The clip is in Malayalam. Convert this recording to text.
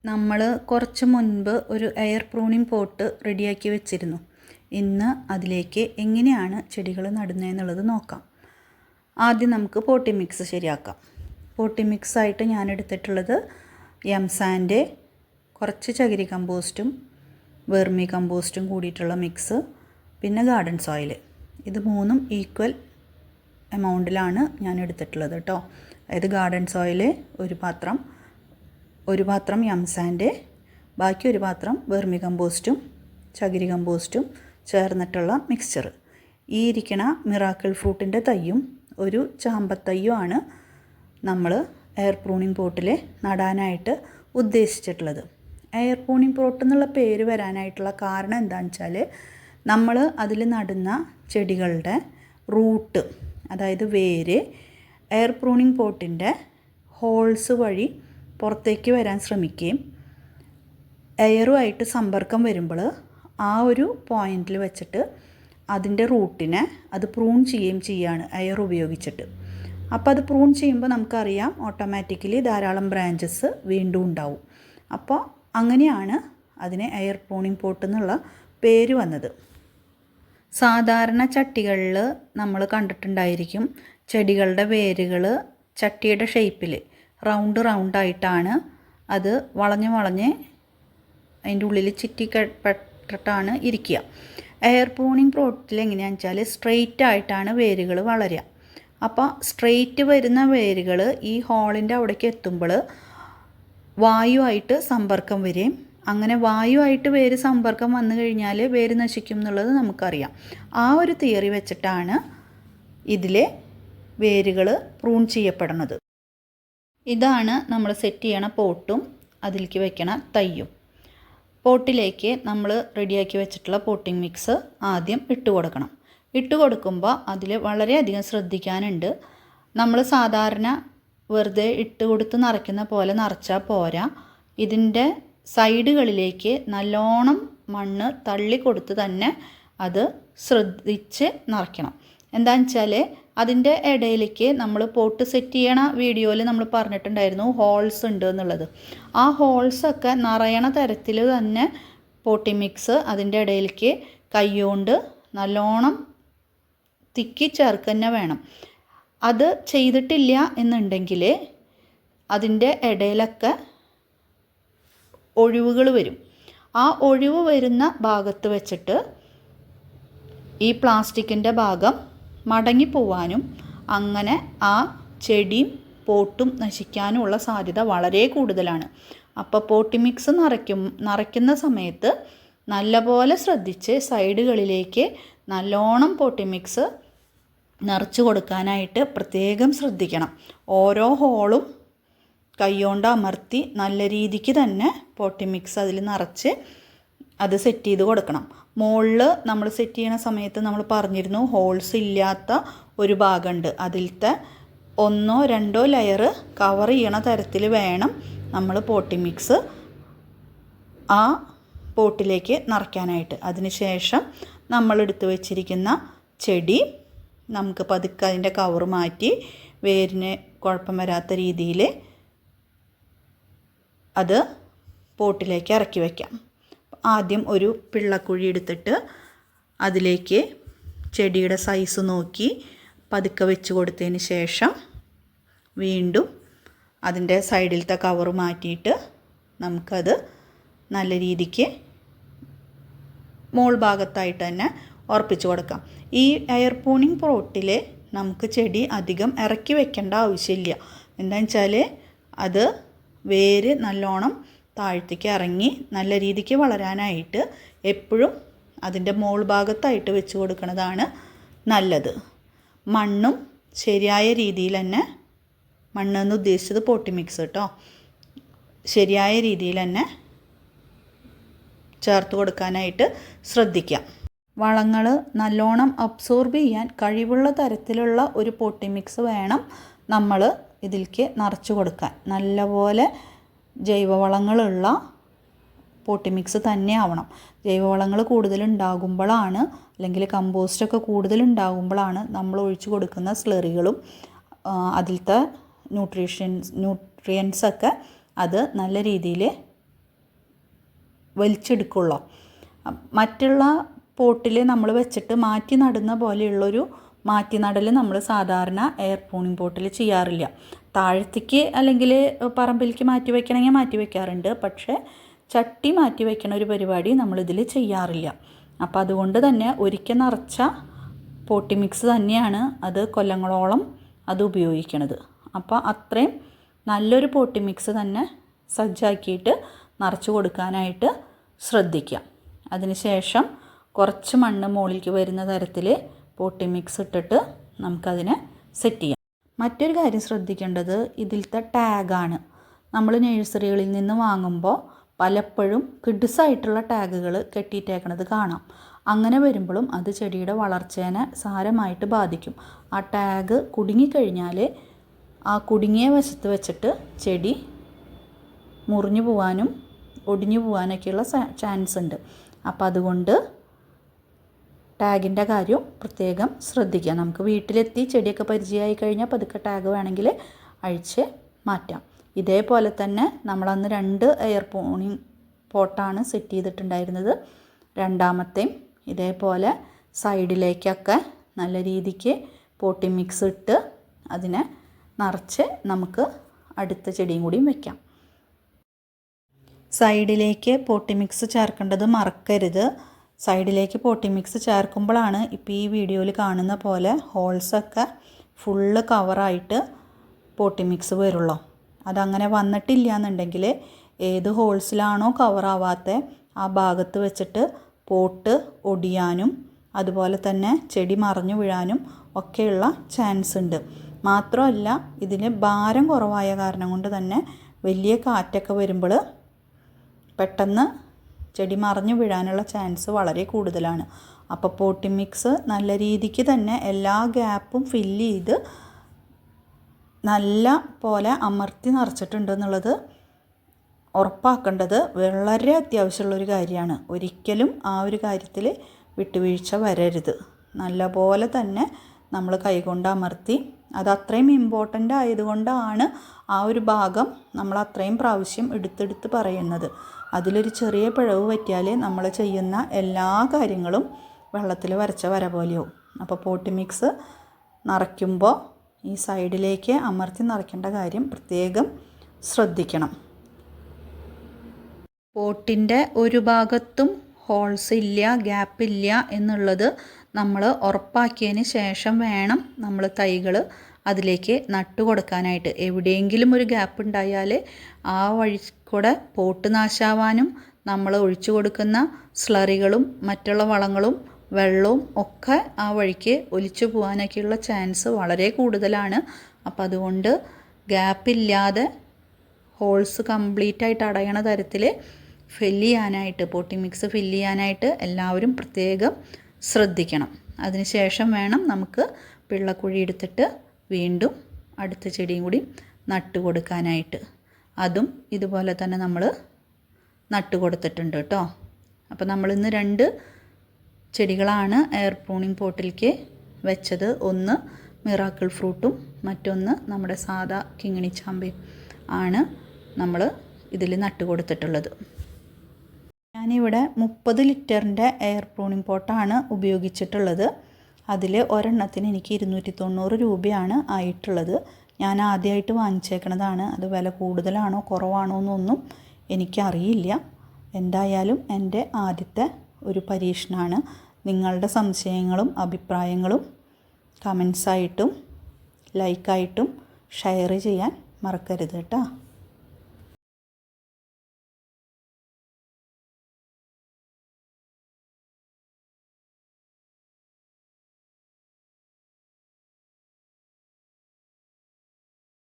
നമ്മൾ കുറച്ച് മുൻപ് ഒരു എയർ പ്രൂണിംഗ് പോട്ട് റെഡിയാക്കി വെച്ചിരുന്നു. ഇന്ന് അതിലേക്ക് എങ്ങനെയാണ് ചെടികൾ നടുന്നതെന്നുള്ളത് നോക്കാം. ആദ്യം നമുക്ക് പോട്ടി മിക്സ് ശരിയാക്കാം. പോട്ടി മിക്സായിട്ട് ഞാൻ എടുത്തിട്ടുള്ളത് എംസാൻ്റെ കുറച്ച് ചകിരി കമ്പോസ്റ്റും വെർമി കമ്പോസ്റ്റും കൂടിയിട്ടുള്ള മിക്സ്, പിന്നെ ഗാർഡൻ സോയിൽ. ഇത് മൂന്നും ഈക്വൽ എമൗണ്ടിലാണ് ഞാൻ എടുത്തിട്ടുള്ളത് കേട്ടോ. അതായത് ഗാർഡൻ സോയിൽ ഒരു പാത്രം എംസാൻ്റെ, ബാക്കി ഒരു പാത്രം വെർമി കമ്പോസ്റ്റും ചകിരി കമ്പോസ്റ്റും ചേർന്നിട്ടുള്ള മിക്സ്ചർ. ഈ ഇരിക്കണ മിറാക്കിൾ ഫ്രൂട്ടിൻ്റെ തയ്യും ഒരു ചാമ്പത്തയ്യുമാണ് നമ്മൾ എയർ പ്രൂണിംഗ് പോട്ടിൽ നടാനായിട്ട് ഉദ്ദേശിച്ചിട്ടുള്ളത്. എയർ പ്രൂണിംഗ് പോട്ട് എന്നുള്ള പേര് വരാനായിട്ടുള്ള കാരണം എന്താണെന്ന് വെച്ചാൽ, നമ്മൾ അതിൽ നടുന്ന ചെടികളുടെ റൂട്ട്, അതായത് വേര്, എയർ പ്രൂണിംഗ് പോട്ടിൻ്റെ ഹോൾസ് വഴി പുറത്തേക്ക് വരാൻ ശ്രമിക്കുകയും എയറുമായിട്ട് സമ്പർക്കം വരുമ്പോൾ ആ ഒരു പോയിന്റിൽ വെച്ചിട്ട് അതിൻ്റെ റൂട്ടിനെ അത് പ്രൂൺ ചെയ്യുകയാണ് എയർ ഉപയോഗിച്ചിട്ട്. അപ്പോൾ അത് പ്രൂൺ ചെയ്യുമ്പോൾ നമുക്കറിയാം ഓട്ടോമാറ്റിക്കലി ധാരാളം ബ്രാഞ്ചസ് വീണ്ടും ഉണ്ടാവും. അപ്പോൾ അങ്ങനെയാണ് അതിന് എയർ പ്രൂണിംഗ് പോട്ട് എന്നുള്ള പേര് വന്നത്. സാധാരണ ചട്ടികളിൽ നമ്മൾ കണ്ടിട്ടുണ്ടായിരിക്കും ചെടികളുടെ വേരുകൾ ചട്ടിയുടെ ഷേപ്പിൽ റൗണ്ടായിട്ടാണ് അത് വളഞ്ഞ് അതിൻ്റെ ഉള്ളിൽ ചുറ്റിപ്പെട്ടിട്ടാണ് ഇരിക്കുക. എയർ പ്രൂണിംഗ് പോട്ടിൽ എങ്ങനെയാണെന്ന് വെച്ചാൽ സ്ട്രെയിറ്റ് ആയിട്ടാണ് വേരുകൾ വളരുക. അപ്പോൾ സ്ട്രെയിറ്റ് വരുന്ന വേരുകൾ ഈ ഹോളിൻ്റെ അവിടേക്ക് എത്തുമ്പോൾ വായുവായിട്ട് സമ്പർക്കം വരും. അങ്ങനെ വായുവായിട്ട് വേര് സമ്പർക്കം വന്നു കഴിഞ്ഞാൽ വേര് നശിക്കും എന്നുള്ളത് നമുക്കറിയാം. ആ ഒരു തിയറി വെച്ചിട്ടാണ് ഇതിലെ വേരുകൾ പ്രൂൺ ചെയ്യപ്പെടുന്നത്. ഇതാണ് നമ്മൾ സെറ്റ് ചെയ്യണ പോട്ടും അതിലേക്ക് വെക്കണ തയ്യും. പോട്ടിലേക്ക് നമ്മൾ റെഡിയാക്കി വെച്ചിട്ടുള്ള പോട്ടിംഗ് മിക്സ് ആദ്യം ഇട്ട് കൊടുക്കണം. ഇട്ട് കൊടുക്കുമ്പോൾ അതിൽ വളരെയധികം ശ്രദ്ധിക്കാനുണ്ട്. നമ്മൾ സാധാരണ വെറുതെ ഇട്ട് കൊടുത്ത് നിറയ്ക്കുന്ന പോലെ നിറച്ചാൽ പോരാ. ഇതിൻ്റെ സൈഡുകളിലേക്ക് നല്ലോണം മണ്ണ് തള്ളി കൊടുത്ത് തന്നെ അത് ശ്രദ്ധിച്ച് നിറയ്ക്കണം. എന്താണെന്ന് വെച്ചാൽ അതിൻ്റെ ഇടയിലേക്ക് നമ്മൾ പോട്ട് സെറ്റ് ചെയ്യണ വീഡിയോയിൽ നമ്മൾ പറഞ്ഞിട്ടുണ്ടായിരുന്നു ഹോൾസ് ഉണ്ട് എന്നുള്ളത്. ആ ഹോൾസൊക്കെ നിറയണ തരത്തിൽ തന്നെ പോട്ടി മിക്സ് അതിൻ്റെ ഇടയിലേക്ക് കൈകൊണ്ട് നല്ലോണം തിക്കി ചേർക്കുക തന്നെ വേണം. അത് ചെയ്തിട്ടില്ല എന്നുണ്ടെങ്കിൽ അതിൻ്റെ ഇടയിലൊക്കെ ഒഴിവുകൾ വരും. ആ ഒഴിവ് വരുന്ന ഭാഗത്ത് വെച്ചിട്ട് ഈ പ്ലാസ്റ്റിക്കിൻ്റെ ഭാഗം മടങ്ങിപ്പോവാനും അങ്ങനെ ആ ചെടിയും പോട്ടും നശിക്കാനുമുള്ള സാധ്യത വളരെ കൂടുതലാണ്. അപ്പോൾ പോട്ടി മിക്സ് നിറയ്ക്കുന്ന സമയത്ത് നല്ലപോലെ ശ്രദ്ധിച്ച് സൈഡുകളിലേക്ക് നല്ലോണം പോട്ടി മിക്സ് നിറച്ച് കൊടുക്കാനായിട്ട് പ്രത്യേകം ശ്രദ്ധിക്കണം. ഓരോ ഹോളും കൈകൊണ്ട് അമർത്തി നല്ല രീതിക്ക് തന്നെ പോട്ടി മിക്സ് അതിൽ നിറച്ച് അത് സെറ്റ് ചെയ്ത് കൊടുക്കണം. മുകളിൽ നമ്മൾ സെറ്റ് ചെയ്യണ സമയത്ത് നമ്മൾ പറഞ്ഞിരുന്നു ഹോൾസ് ഇല്ലാത്ത ഒരു ഭാഗമുണ്ട്. അതിലത്തെ 1-2 ലെയർ കവർ ചെയ്യണ തരത്തിൽ വേണം നമ്മൾ പോട്ടി മിക്സ് ആ പോട്ടിലേക്ക് നിറയ്ക്കാനായിട്ട്. അതിനുശേഷം നമ്മൾ എടുത്ത് വെച്ചിരിക്കുന്ന ചെടി നമുക്ക് പതുക്കെ അതിൻ്റെ കവർ മാറ്റി വേരിന് കുഴപ്പം വരാത്ത രീതിയിൽ അത് പോട്ടിലേക്ക് ഇറക്കി വയ്ക്കാം. ആദ്യം ഒരു പിള്ളക്കുഴി എടുത്തിട്ട് അതിലേക്ക് ചെടിയുടെ സൈസ് നോക്കി പതുക്കെ വെച്ച് കൊടുത്തതിന് ശേഷം വീണ്ടും അതിൻ്റെ സൈഡിലത്തെ കവർ മാറ്റിയിട്ട് നമുക്കത് നല്ല രീതിക്ക് മോൾ ഭാഗത്തായിട്ട് തന്നെ ഉറപ്പിച്ച് കൊടുക്കാം. ഈ എയർ പ്രൂണിംഗ് പോട്ടിൽ നമുക്ക് ചെടി അധികം ഇറക്കി വെക്കേണ്ട ആവശ്യമില്ല. എന്താണെന്ന് വെച്ചാൽ അത് വേര് നല്ലോണം താഴത്തേക്ക് ഇറങ്ങി നല്ല രീതിക്ക് വളരാനായിട്ട് എപ്പോഴും അതിൻ്റെ മോൾ ഭാഗത്തായിട്ട് വെച്ച് കൊടുക്കുന്നതാണ് നല്ലത്. മണ്ണും ശരിയായ രീതിയിൽ തന്നെ, മണ്ണെന്ന് ഉദ്ദേശിച്ചത് പോട്ടി മിക്സ് കേട്ടോ, ശരിയായ രീതിയിൽ തന്നെ ചേർത്ത് കൊടുക്കാനായിട്ട് ശ്രദ്ധിക്കാം. വളങ്ങൾ നല്ലോണം അബ്സോർബ് ചെയ്യാൻ കഴിവുള്ള തരത്തിലുള്ള ഒരു പോട്ടി മിക്സ് വേണം നമ്മൾ ഇതിലേക്ക് നിറച്ച് കൊടുക്കാൻ. നല്ലപോലെ ജൈവവളങ്ങളുള്ള പോട്ടി മിക്സ് തന്നെ ആവണം. ജൈവവളങ്ങൾ കൂടുതലുണ്ടാകുമ്പോഴാണ്, അല്ലെങ്കിൽ കമ്പോസ്റ്റൊക്കെ കൂടുതലുണ്ടാകുമ്പോഴാണ് നമ്മൾ ഒഴിച്ചു കൊടുക്കുന്ന സ്ലറികളും അതിലത്തെ ന്യൂട്രിയൻസൊക്കെ അത് നല്ല രീതിയിൽ വലിച്ചെടുക്കുള്ളൂ. മറ്റുള്ള പോട്ടിൽ നമ്മൾ വെച്ചിട്ട് മാറ്റി നടുന്ന പോലെയുള്ളൊരു മാറ്റി നടൽ നമ്മൾ സാധാരണ എയർ പ്രൂണിങ് പോട്ടിൽ ചെയ്യാറില്ല. താഴത്തേക്ക് അല്ലെങ്കിൽ പറമ്പിലേക്ക് മാറ്റി വയ്ക്കണമെങ്കിൽ മാറ്റി വയ്ക്കാറുണ്ട്, പക്ഷേ ചട്ടി മാറ്റി വയ്ക്കണ ഒരു പരിപാടി നമ്മളിതിൽ ചെയ്യാറില്ല. അപ്പോൾ അതുകൊണ്ട് തന്നെ ഒരിക്കൽ നിറച്ച പോട്ടി മിക്സ് തന്നെയാണ് അത് കൊല്ലങ്ങളോളം അത് ഉപയോഗിക്കണത്. അപ്പോൾ അത്രയും നല്ലൊരു പോട്ടി മിക്സ് തന്നെ സജ്ജാക്കിയിട്ട് നിറച്ച് കൊടുക്കാനായിട്ട് ശ്രദ്ധിക്കാം. അതിനുശേഷം കുറച്ച് മണ്ണ് മുകളിലേക്ക് വരുന്ന തരത്തിൽ പോട്ടി മിക്സ് ഇട്ടിട്ട് നമുക്കതിനെ സെറ്റ് ചെയ്യാം. മറ്റൊരു കാര്യം ശ്രദ്ധിക്കേണ്ടത് ഇതിലത്തെ ടാഗാണ്. നമ്മൾ നഴ്സറികളിൽ നിന്ന് വാങ്ങുമ്പോൾ പലപ്പോഴും കിഡ്സായിട്ടുള്ള ടാഗുകൾ കെട്ടിയിട്ടേക്കണത് കാണാം. അങ്ങനെ വരുമ്പോഴും അത് ചെടിയുടെ വളർച്ചേനെ സാരമായിട്ട് ബാധിക്കും. ആ ടാഗ് കുടുങ്ങിക്കഴിഞ്ഞാൽ ആ കുടുങ്ങിയ വശത്ത് വെച്ചിട്ട് ചെടി മുറിഞ്ഞു പോകാനും ഒടിഞ്ഞു പോകാനൊക്കെയുള്ള ചാൻസ് ഉണ്ട്. അപ്പോൾ അതുകൊണ്ട് ടാഗിൻ്റെ കാര്യം പ്രത്യേകം ശ്രദ്ധിക്കുക. നമുക്ക് വീട്ടിലെത്തി ചെടിയൊക്കെ പരിചയമായി കഴിഞ്ഞാൽ പതുക്കെ ടാഗ് വേണമെങ്കിൽ അഴിച്ച് മാറ്റാം. ഇതേപോലെ തന്നെ നമ്മളന്ന് 2 എയർ പ്രൂണിങ് പോട്ടാണ് സെറ്റ് ചെയ്തിട്ടുണ്ടായിരുന്നത്. രണ്ടാമത്തെയും ഇതേപോലെ സൈഡിലേക്കൊക്കെ നല്ല രീതിക്ക് പോട്ടി മിക്സ് ഇട്ട് അതിനെ നിറച്ച് നമുക്ക് അടുത്ത ചെടിയും കൂടിയും വയ്ക്കാം. സൈഡിലേക്ക് പോട്ടി മിക്സ് ചേർക്കേണ്ടത് മറക്കരുത്. സൈഡിലേക്ക് പോട്ടി മിക്സ് ചേർക്കുമ്പോഴാണ് ഇപ്പോൾ ഈ വീഡിയോയിൽ കാണുന്ന പോലെ ഹോൾസൊക്കെ ഫുള്ള് കവറായിട്ട് പോട്ടി മിക്സ് വരുള്ളൂ. അതങ്ങനെ വന്നിട്ടില്ല എന്നുണ്ടെങ്കിൽ ഏത് ഹോൾസിലാണോ കവറാവാത്ത ആ ഭാഗത്ത് വെച്ചിട്ട് പോട്ട് ഒടിയാനും അതുപോലെ തന്നെ ചെടി മറിഞ്ഞു വീഴാനും ഒക്കെയുള്ള ചാൻസ് ഉണ്ട്. മാത്രമല്ല ഇതിന് ഭാരം കുറവായ കാരണം കൊണ്ട് തന്നെ വലിയ കാറ്റൊക്കെ വരുമ്പോൾ പെട്ടെന്ന് ചെടി മറിഞ്ഞു വീഴാനുള്ള ചാൻസ് വളരെ കൂടുതലാണ്. അപ്പോൾ പോട്ടി മിക്സ് നല്ല രീതിക്ക് തന്നെ എല്ലാ ഗ്യാപ്പും ഫില്ല് ചെയ്ത് നല്ല പോലെ അമർത്തി നിറച്ചിട്ടുണ്ട് എന്നുള്ളത് ഉറപ്പാക്കേണ്ടത് വളരെ അത്യാവശ്യമുള്ളൊരു കാര്യമാണ്. ഒരിക്കലും ആ ഒരു കാര്യത്തിൽ വിട്ടുവീഴ്ച വരരുത്. നല്ല പോലെ തന്നെ നമ്മൾ കൈകൊണ്ട് അമർത്തി, അത് അത്രയും ഇമ്പോർട്ടൻ്റ് ആയതുകൊണ്ടാണ് ആ ഒരു ഭാഗം നമ്മൾ അത്രയും പ്രാവശ്യം എടുത്തെടുത്ത് പറയുന്നത്. അതിലൊരു ചെറിയ പിഴവ് പറ്റിയാൽ നമ്മൾ ചെയ്യുന്ന എല്ലാ കാര്യങ്ങളും വെള്ളത്തിൽ വരച്ച വര പോലെയാവും. അപ്പോൾ പോട്ടി മിക്സ് നിറയ്ക്കുമ്പോൾ ഈ സൈഡിലേക്ക് അമർത്തി നിറയ്ക്കേണ്ട കാര്യം പ്രത്യേകം ശ്രദ്ധിക്കണം. പോട്ടിൻ്റെ ഒരു ഭാഗത്തും ഹോൾസ് ഇല്ല, ഗ്യാപ്പില്ല എന്നുള്ളത് നമ്മൾ ഉറപ്പാക്കിയതിന് ശേഷം വേണം നമ്മൾ തൈകൾ അതിലേക്ക് നട്ടു കൊടുക്കാനായിട്ട്. എവിടെയെങ്കിലും ഒരു ഗ്യാപ്പ് ഉണ്ടായാൽ ആ വഴി കൂടെ പോട്ട് നാശാവാനും നമ്മൾ ഒഴിച്ചു കൊടുക്കുന്ന സ്ലറികളും മറ്റുള്ള വളങ്ങളും വെള്ളവും ഒക്കെ ആ വഴിക്ക് ഒലിച്ചു പോകാനൊക്കെയുള്ള ചാൻസ് വളരെ കൂടുതലാണ്. അപ്പം അതുകൊണ്ട് ഗ്യാപ്പില്ലാതെ ഹോൾസ് കംപ്ലീറ്റ് ആയിട്ട് അടയണ തരത്തിൽ ഫില്ല് ചെയ്യാനായിട്ട്, പോട്ടി മിക്സ് ഫില്ല് ചെയ്യാനായിട്ട് എല്ലാവരും പ്രത്യേകം ശ്രദ്ധിക്കണം. അതിനുശേഷം വേണം നമുക്ക് പിള്ളക്കുഴി എടുത്തിട്ട് വീണ്ടും അടുത്ത ചെടിയും കൂടി നട്ടു കൊടുക്കാനായിട്ട്. അതും ഇതുപോലെ തന്നെ നമ്മൾ നട്ടു കൊടുത്തിട്ടുണ്ട് കേട്ടോ. അപ്പോൾ നമ്മളിന്ന് 2 ചെടികളാണ് എയർ പ്രൂണിങ് പോട്ടിലേക്ക് വെച്ചത്. ഒന്ന് മിറാക്കിൾ ഫ്രൂട്ടും മറ്റൊന്ന് നമ്മുടെ സാദാ കിങ്ങിണി ചാമ്പയും ആണ് നമ്മൾ ഇതിൽ നട്ടു കൊടുത്തിട്ടുള്ളത്. ഞാനിവിടെ 30 ലിറ്ററിൻ്റെ എയർ പ്രൂണിങ് പോട്ടാണ് ഉപയോഗിച്ചിട്ടുള്ളത്. അതിൽ ഒരെണ്ണത്തിന് എനിക്ക് 290 രൂപയാണ് ആയിട്ടുള്ളത്. ഞാൻ ആദ്യമായിട്ട് വാങ്ങിച്ചേക്കണതാണ്. അത് വില കൂടുതലാണോ കുറവാണോ എന്നൊന്നും എനിക്കറിയില്ല. എന്തായാലും എൻ്റെ ആദ്യത്തെ ഒരു പരീക്ഷണമാണ്. നിങ്ങളുടെ സംശയങ്ങളും അഭിപ്രായങ്ങളും കമൻസായിട്ടും ലൈക്കായിട്ടും ഷെയർ ചെയ്യാൻ മറക്കരുത് കേട്ടോ.